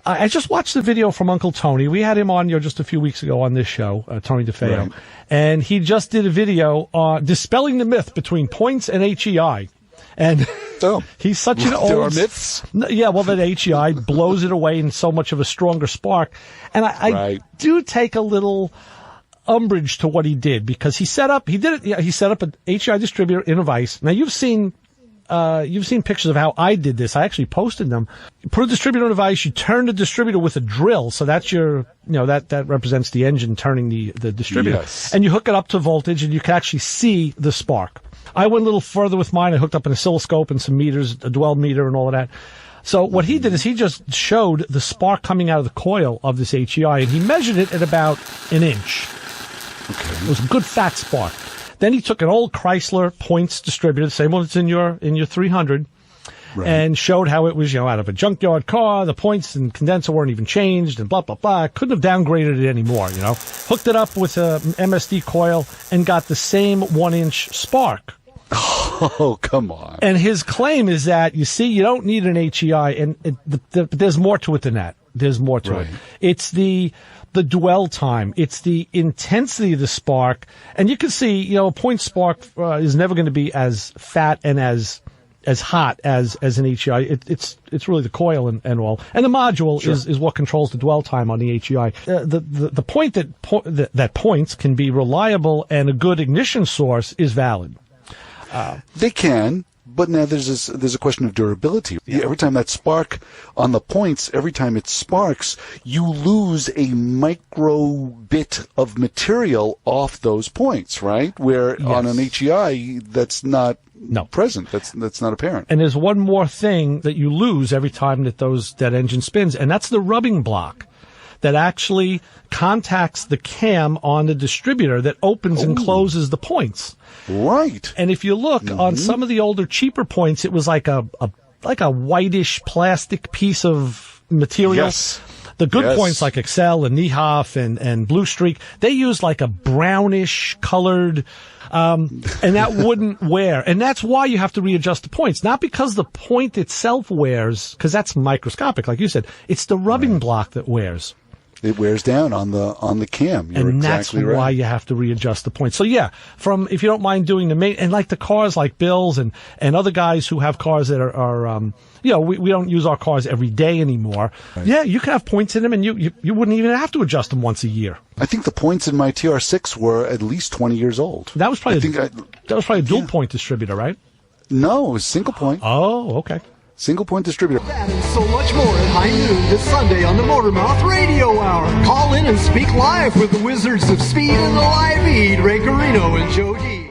I just watched the video from Uncle Tony. We had him on just a few weeks ago on this show, Tony DeFeo. Right. And he just did a video on dispelling the myth between points and HEI. And he's such an old... There are myths? Yeah, well, that HEI blows it away in so much of a stronger spark. And I do take a little umbrage to what he did, because he set up an HEI distributor in a vise. Now, you've seen pictures of how I did this. I actually posted them. You put a distributor in a vise, you turn the distributor with a drill. So that's that represents the engine turning the distributor. Yes. And you hook it up to voltage, and you can actually see the spark. I went a little further with mine. I hooked up an oscilloscope and some meters, a dwell meter and all of that. So what he did is he just showed the spark coming out of the coil of this HEI, and he measured it at about an inch. Okay. It was a good fat spark. Then he took an old Chrysler points distributor, the same one that's in your 300, and showed how it was, out of a junkyard car. The points and condenser weren't even changed, and blah, blah, blah. Couldn't have downgraded it anymore, Hooked it up with a MSD coil and got the same 1-inch spark. Oh, come on. And his claim is that, you don't need an HEI, and there's more to it than that. There's more to it. It's the dwell time. It's the intensity of the spark. And you can see, a point spark is never going to be as fat and as hot as an HEI. It's really the coil and all. And the module is what controls the dwell time on the HEI. The point that points can be reliable and a good ignition source is valid. They can, but now there's a question of durability. Yeah. Every time that spark on the points, every time it sparks, you lose a micro bit of material off those points, right? Where on an HEI, that's not present. That's not apparent. And there's one more thing that you lose every time that engine spins, and that's the rubbing block that actually contacts the cam on the distributor that opens and closes the points. Right. And if you look on some of the older, cheaper points, it was like a whitish plastic piece of material. Yes. The good points like Excel and Niehoff and Blue Streak, they use like a brownish colored, and that wouldn't wear. And that's why you have to readjust the points. Not because the point itself wears, because that's microscopic, like you said. It's the rubbing block that wears. It wears down on the cam. You're and exactly that's why you have to readjust the points. So if you don't mind doing and like the cars like Bill's and other guys who have cars that are we don't use our cars every day anymore. Right. Yeah, you can have points in them, and you wouldn't even have to adjust them once a year. I think the points in my TR6 were at least 20 years old. That was probably a dual point distributor, right? No, it was single point. Oh, okay. Single point distributor. That and so much more at high noon this Sunday on the Motormouth Radio Hour. Call in and speak live with the Wizards of Speed and the Live Eat, Ray Carino and Joe D.